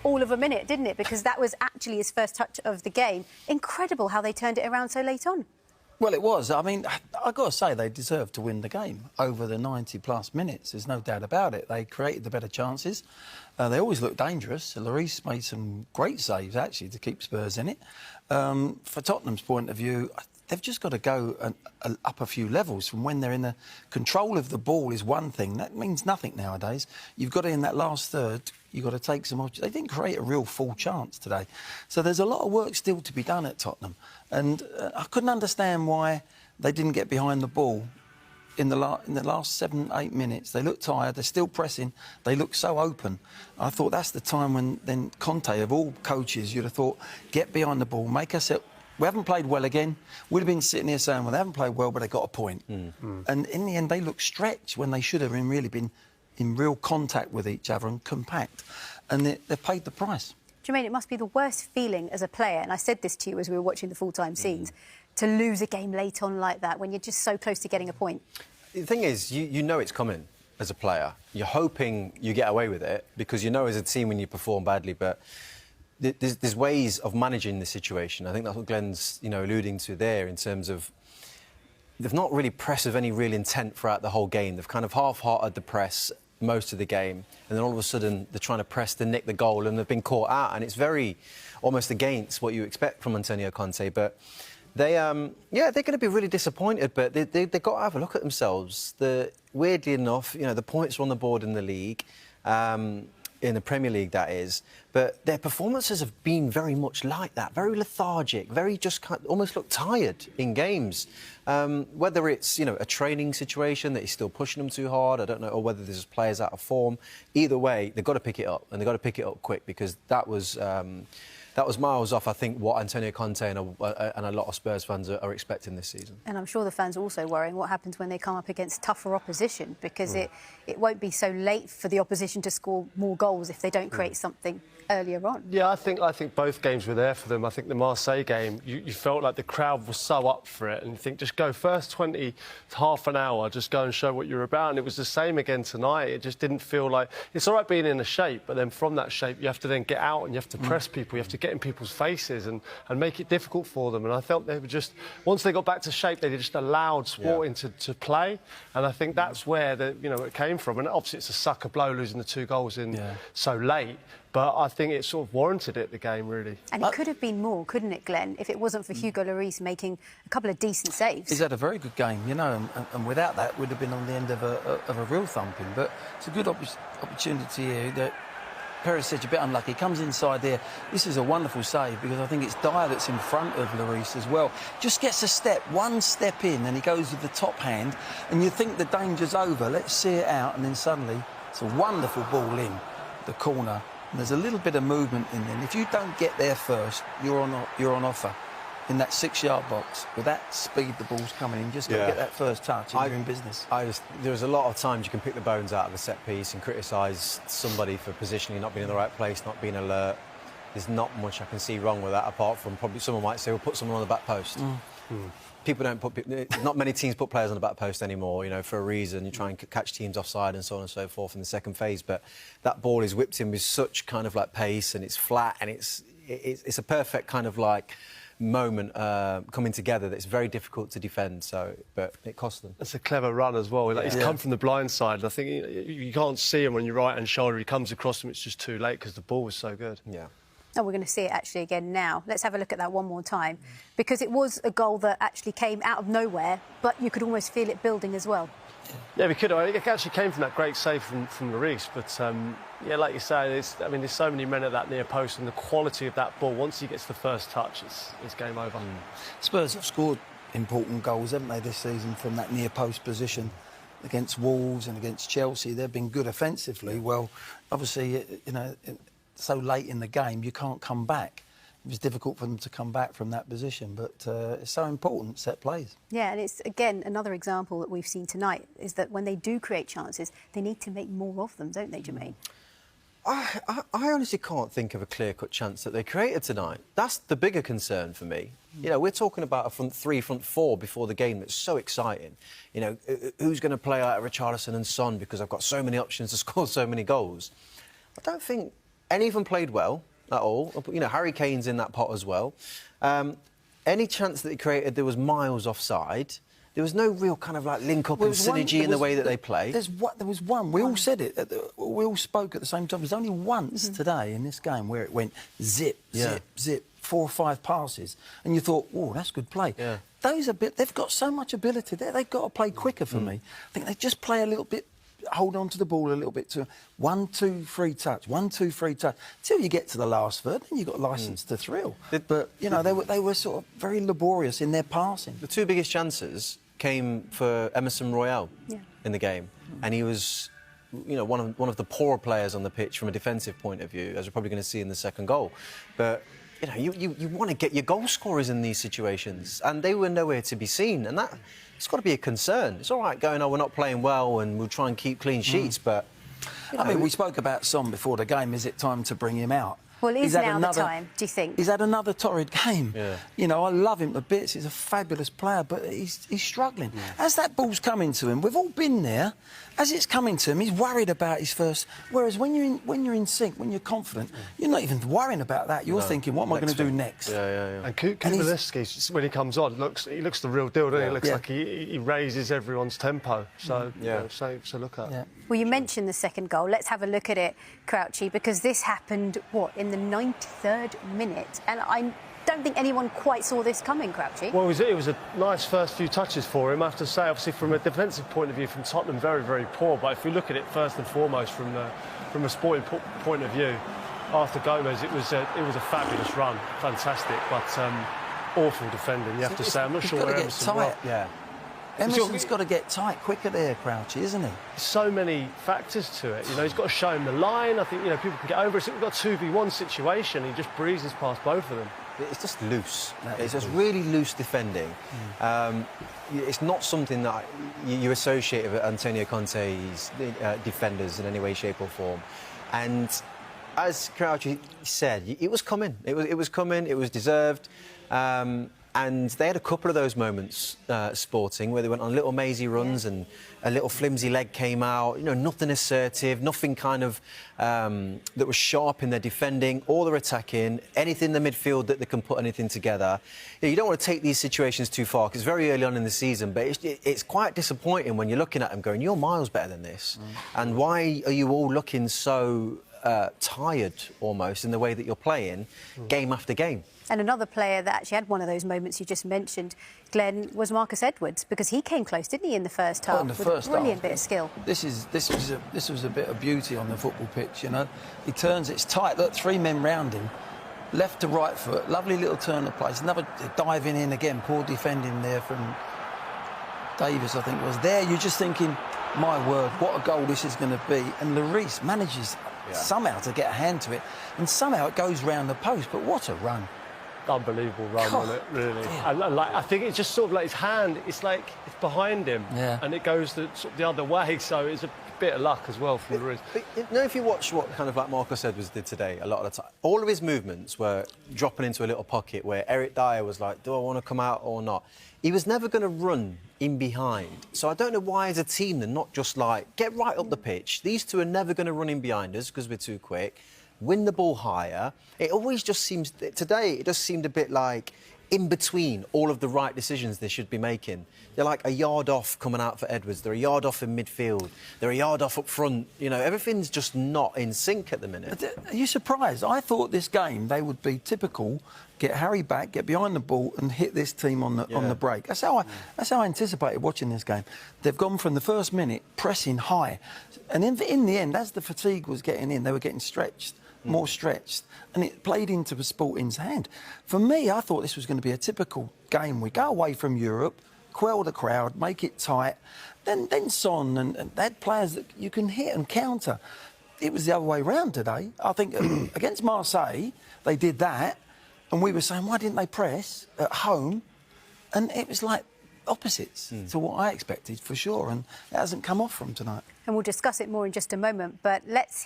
all of a minute, didn't it? Because that was actually his first touch of the game. Incredible how they turned it around so late on. Well, it was. I mean, I've got to say they deserved to win the game over the 90-plus minutes. There's no doubt about it. They created the better chances. They always looked dangerous. Lloris made some great saves, actually, to keep Spurs in it. For Tottenham's point of view, they've just got to go up a few levels from when they're in the control of the ball is one thing. That means nothing nowadays. You've got to, in that last third, you've got to take some... They didn't create a real full chance today. So there's a lot of work still to be done at Tottenham. And I couldn't understand why they didn't get behind the ball in the last 7-8 minutes. They look tired, they're still pressing, they look so open. I thought that's the time when then Conte, of all coaches, you'd have thought, get behind the ball, make us... We haven't played well again. We'd have been sitting here saying, well, they haven't played well, but they got a point. And in the end, they look stretched when they should have really been in real contact with each other and compact. And they've paid the price. Jermaine, it must be the worst feeling as a player, and I said this to you as we were watching the full-time scenes, to lose a game late on like that when you're just so close to getting a point. The thing is, you know it's coming as a player. You're hoping you get away with it because you know as a team when you perform badly, but there's ways of managing the situation. I think that's what Glenn's, alluding to there in terms of they've not really pressed with any real intent throughout the whole game. They've kind of half-hearted the press most of the game, and then all of a sudden they're trying to press to nick the goal, and they've been caught out, and it's very almost against what you expect from Antonio Conte. But they, they're going to be really disappointed, but they've got to have a look at themselves. Weirdly enough, the points are on the board in the league, in the Premier League, that is, but their performances have been very much like that, very lethargic, very just almost look tired in games. Whether it's, a training situation that he's still pushing them too hard, I don't know, or whether there's players out of form. Either way, they've got to pick it up, and they've got to pick it up quick, because that was miles off, I think, what Antonio Conte and a lot of Spurs fans are expecting this season. And I'm sure the fans are also worrying what happens when they come up against tougher opposition, because it won't be so late for the opposition to score more goals if they don't create something earlier on. Yeah, I think both games were there for them. I think the Marseille game, you felt like the crowd was so up for it, and you think, just go first 20 to half an hour, just go and show what you're about. And it was the same again tonight. It just didn't feel like... It's all right being in a shape, but then from that shape, you have to then get out and you have to press people, you have to get in people's faces and make it difficult for them. And I felt they were just... Once they got back to shape, they just allowed Sporting to play. And I think that's where it came from. And obviously it's a sucker blow losing the 2 goals in so late. But I think it sort of warranted it, the game, really. And it could have been more, couldn't it, Glenn, if it wasn't for Hugo Lloris making a couple of decent saves. He's had a very good game, and without that, would have been on the end of a real thumping. But it's a good opportunity here that Perisic's a bit unlucky. He comes inside there. This is a wonderful save, because I think it's Dyer that's in front of Lloris as well. Just gets one step in, and he goes with the top hand, and you think the danger's over. Let's see it out, and then suddenly it's a wonderful ball in the corner. And there's a little bit of movement in there. And if you don't get there first, you're on offer in that 6-yard box. With that speed the ball's coming in, just got to get that first touch and you're in business. There's a lot of times you can pick the bones out of a set piece and criticise somebody for positionally not being in the right place, not being alert. There's not much I can see wrong with that, apart from probably someone might say, well, put someone on the back post. People don't not many teams put players on the back post anymore, for a reason. You try and catch teams offside and so on and so forth in the second phase. But that ball is whipped in with such kind of like pace, and it's flat, and it's a perfect kind of like moment coming together that's very difficult to defend. But it costs them. It's a clever run as well. He's come from the blind side, and I think you can't see him on your right hand shoulder. He comes across him, it's just too late because the ball was so good. Yeah. Oh, we're going to see it actually again now. Let's have a look at that one more time, because it was a goal that actually came out of nowhere, but you could almost feel it building as well. Yeah, we could. It actually came from that great save from Lloris, but like you say, there's so many men at that near post, and the quality of that ball, once he gets the first touch, it's game over. Spurs have scored important goals, haven't they, this season, from that near post position against Wolves and against Chelsea. They've been good offensively. Well, obviously, so late in the game, you can't come back. It was difficult for them to come back from that position, but it's so important, set plays. Yeah, and it's, again, another example that we've seen tonight, is that when they do create chances, they need to make more of them, don't they, Jermaine? I honestly can't think of a clear-cut chance that they created tonight. That's the bigger concern for me. We're talking about a front 3, front 4 before the game that's so exciting. Who's going to play out Richarlison and Son, because I've got so many options to score so many goals. I don't think any of them played well at all. You know, Harry Kane's in that pot as well. Any chance that they created, there was miles offside. There was no real kind of like link-up and synergy in the way that they play. There was one. We all said it. We all spoke at the same time. There's only once today in this game where it went zip, zip, zip, 4 or 5 passes, and you thought, "Oh, that's good play." Yeah. They've got so much ability there. They've got to play quicker for me. I think they just play a little bit, hold on to the ball a little bit too. 1, 2, 3 touch, 1, 2, 3 touch. Till you get to the last third, then you've got licence to thrill. But you know, they were sort of very laborious in their passing. The 2 biggest chances came for Emerson Royale in the game, and he was, you know, one of the poorer players on the pitch from a defensive point of view, as we're probably going to see in the second goal. But you know, you want to get your goal scorers in these situations, and they were nowhere to be seen, and it's got to be a concern. It's all right going, "Oh, we're not playing well, and we'll try and keep clean sheets," but you know, I mean, we spoke about Son before the game. Is it time to bring him out? Well, is now the time, do you think? He's had another torrid game. Yeah. You know, I love him to bits. He's a fabulous player, but he's struggling. As that ball's coming to him, we've all been there. As it's coming to him, he's worried about his first. Whereas when you're in sync, when you're confident, you're not even worrying about that. You're thinking, what am I going to do next? Yeah. And Kulusevski, when he comes on, he looks the real deal, doesn't he? He looks like he raises everyone's tempo. So, you know, so look at. Yeah. Well, you mentioned the second goal. Let's have a look at it, Crouchy, because this happened, in the 93rd minute. And I don't think anyone quite saw this coming, Crouchy. Well, it was a nice first few touches for him. I have to say, obviously, from a defensive point of view, from Tottenham, very, very poor. But if we look at it first and foremost from a sporting point of view, after Gomez, it was a fabulous run, fantastic, but awful defending. You have to say, I'm not sure where Emerson was. Yeah. Emerson's got to get tight quicker there, Crouchy, isn't he? So many factors to it. You know, he's got to show him the line. I think, you know, people can get over it. So we've got a 2v1 situation. He just breezes past both of them. It's just loose. It's just really loose defending. It's not something that you associate with Antonio Conte's defenders in any way, shape or form. And as Crouchy said, it was coming. It was coming. It was deserved. And they had a couple of those moments, Sporting, where they went on little mazy runs and a little flimsy leg came out. You know, nothing assertive, nothing kind of that was sharp in their defending or their attacking, anything in the midfield that they can put anything together. You don't want to take these situations too far because it's very early on in the season, but it's quite disappointing when you're looking at them going, you're miles better than this. And why are you all looking so tired, almost, in the way that you're playing game after game? And another player that actually had one of those moments you just mentioned, Glenn, was Marcus Edwards, because he came close, didn't he, in the first half? With a brilliant bit of skill. This was a bit of beauty on the football pitch, you know. He turns, it's tight. Look, 3 men round him, left to right foot, lovely little turn of place. Another diving in again, poor defending there from Davis, I think was there. You're just thinking, my word, what a goal this is going to be. And Lloris manages somehow to get a hand to it, and somehow it goes round the post. But what a run! Unbelievable run, wasn't it, really? And like, I think it's just sort of like his hand, it's like it's behind him, and it goes the other way, so it's a bit of luck as well from Lloris. But you know, if you watch what kind of like Marcus Edwards did today, a lot of the time, all of his movements were dropping into a little pocket where Eric Dyer was like, do I want to come out or not? He was never going to run in behind. So I don't know why, as a team, they're not just like, get right up the pitch. These two are never going to run in behind us because we're too quick. Win the ball higher. It always just seems... Today, it just seemed a bit like in between all of the right decisions they should be making. They're like a yard off coming out for Edwards. They're a yard off in midfield. They're a yard off up front. You know, everything's just not in sync at the minute. Are you surprised? I thought this game, they would be typical, get Harry back, get behind the ball and hit this team on the break. That's how I anticipated watching this game. They've gone from the first minute pressing high. And in the end, as the fatigue was getting in, they were getting stretched. More stretched, and it played into the Sporting's hand. For me, I thought this was going to be a typical game. We go away from Europe, quell the crowd, make it tight, then Son and they had players that you can hit and counter. It was the other way round today. I think against Marseille, they did that, and we were saying, why didn't they press at home? And it was like opposites to what I expected, for sure, and it hasn't come off from tonight. And we'll discuss it more in just a moment, but let's